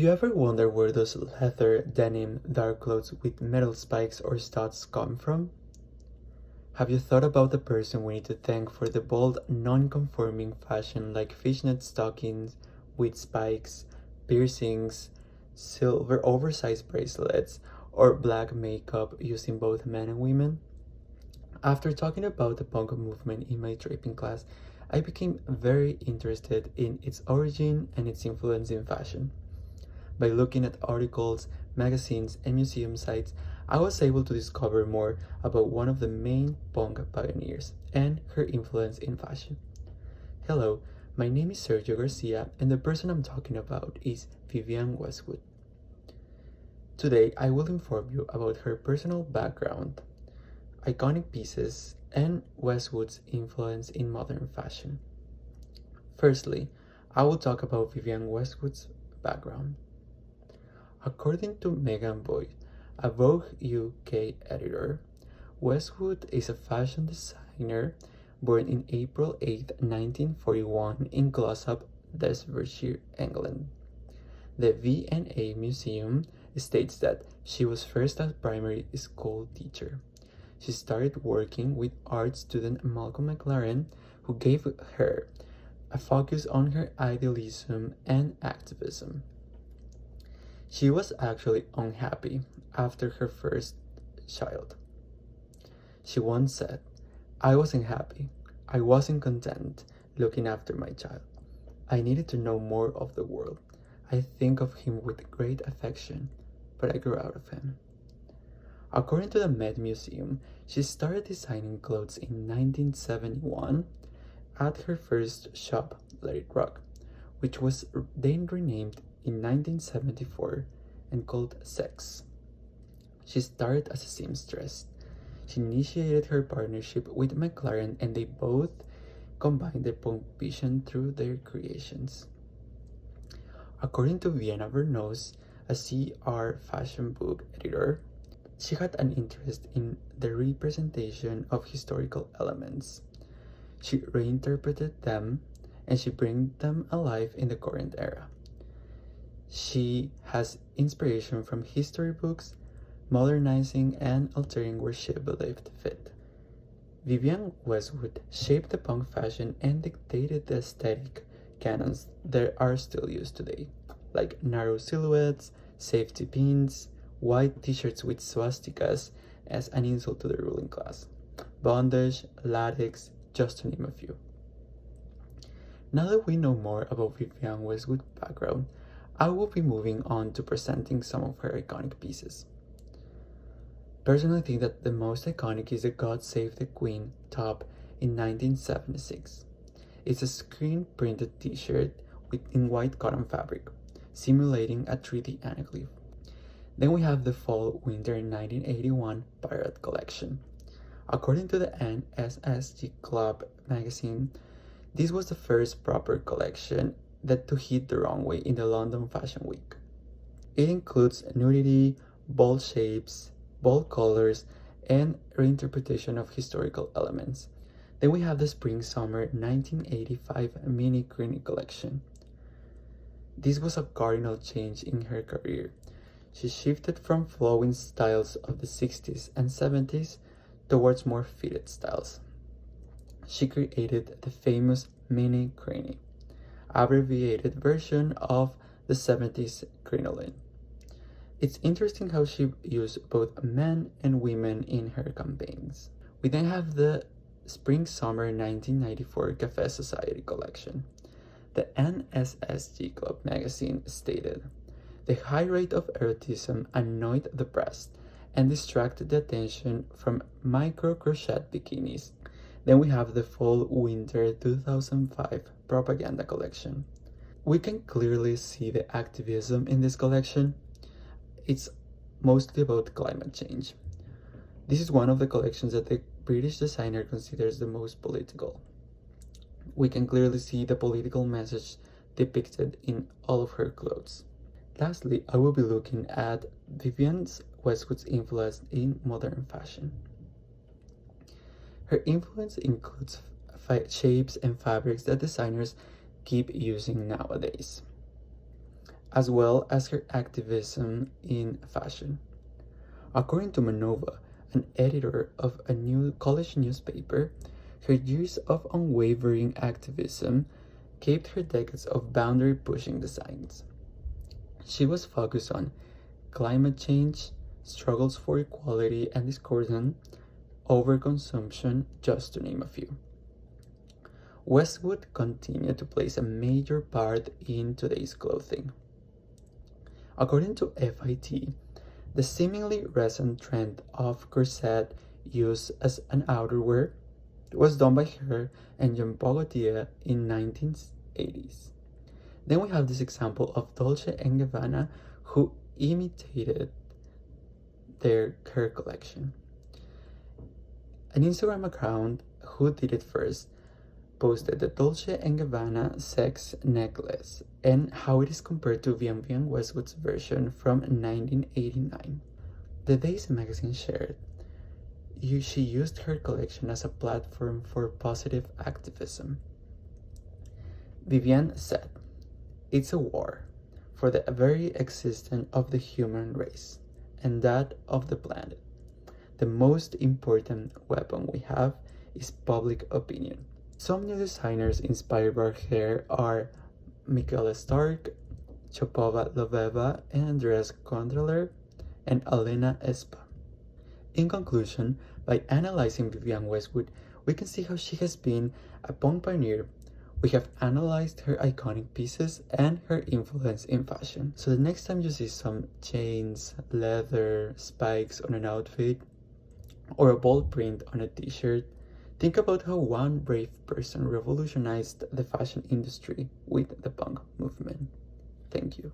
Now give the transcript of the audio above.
you ever wondered where those leather, denim, dark clothes with metal spikes or studs come from? Have you thought about the person we need to thank for the bold, non-conforming fashion like fishnet stockings with spikes, piercings, silver oversized bracelets, or black makeup used in both men and women? After talking about the punk movement in my draping class, I became very interested in its origin and its influence in fashion. By looking at articles, magazines, and museum sites, I was able to discover more about one of the main punk pioneers and her influence in fashion. Hello, my name is Sergio Garcia, and the person I'm talking about is Vivienne Westwood. Today, I will inform you about her personal background, iconic pieces, and Westwood's influence in modern fashion. Firstly, I will talk about Vivienne Westwood's background. According to Megan Boyd, a Vogue UK editor, Westwood is a fashion designer born in April 8, 1941 in Glossop, Derbyshire, England. The V&A Museum states that she was first a primary school teacher. She started working with art student Malcolm McLaren, who gave her a focus on her idealism and activism. She was actually unhappy after her first child. She once said, "I wasn't happy. I wasn't content looking after my child. I needed to know more of the world. I think of him with great affection, but I grew out of him." According to the Met Museum, she started designing clothes in 1971 at her first shop, Let It Rock, which was then renamed in 1974 and called Sex. She started as a seamstress. She initiated her partnership with McLaren, and they both combined their punk vision through their creations. According to Vienna Vernos, a CR fashion book editor, she had an interest in the representation of historical elements. She reinterpreted them and she brings them alive in the current era. She has inspiration from history books, modernizing and altering where she believed fit. Vivienne Westwood shaped the punk fashion and dictated the aesthetic canons that are still used today, like narrow silhouettes, safety pins, white t-shirts with swastikas as an insult to the ruling class, bondage, latex, just to name a few. Now that we know more about Vivienne Westwood's background, I will be moving on to presenting some of her iconic pieces. Personally, I think that the most iconic is the God Save the Queen top in 1976. It's a screen-printed t-shirt in white cotton fabric, simulating a 3D anaglyph. Then we have the Fall-Winter 1981 Pirate Collection. According to the NSSG Club magazine, this was the first proper collection that to hit the runway in the London Fashion Week. It includes nudity, bold shapes, bold colors, and reinterpretation of historical elements. Then we have the Spring-Summer 1985 Mini Creamy Collection. This was a cardinal change in her career. She shifted from flowing styles of the 60s and 70s towards more fitted styles. She created the famous Mini Creamy, abbreviated version of the 70s crinoline. It's interesting how she used both men and women in her campaigns. We then have the Spring-Summer 1994 Café Society collection. The NSSG Club magazine stated, "The high rate of erotism annoyed the press and distracted the attention from micro-crochet bikinis." Then we have the Fall-Winter 2005 Propaganda collection. We can clearly see the activism in this collection. It's mostly about climate change. This is one of the collections that the British designer considers the most political. We can clearly see the political message depicted in all of her clothes. Lastly, I will be looking at Vivienne Westwood's influence in modern fashion. Her influence includes shapes and fabrics that designers keep using nowadays. as well as her activism in fashion. According to Manova, an editor of a new college newspaper, her years of unwavering activism kept her decades of boundary-pushing designs. She was focused on climate change, struggles for equality and discordant, overconsumption, just to name a few. Westwood continued to play a major part in today's clothing. According to FIT, the seemingly recent trend of corset use as an outerwear was done by her and Jean Paul Gaultier in 1980s. Then we have this example of Dolce & Gabbana, who imitated their hair collection. An Instagram account who did it first posted the Dolce & Gabbana sex necklace and how it is compared to Vivienne Westwood's version from 1989. The Days magazine shared she used her collection as a platform for positive activism. Vivienne said, "It's a war for the very existence of the human race and that of the planet. The most important weapon we have is public opinion." Some new designers inspired by her are Michaela Stark, Chopova Loveva, and Andreas Kondreler, and Elena Espa. In conclusion, by analyzing Vivienne Westwood, we can see how she has been a pioneer. We have analyzed her iconic pieces and her influence in fashion. So the next time you see some chains, leather, spikes on an outfit, or a bold print on a t-shirt, think about how one brave person revolutionized the fashion industry with the punk movement. Thank you.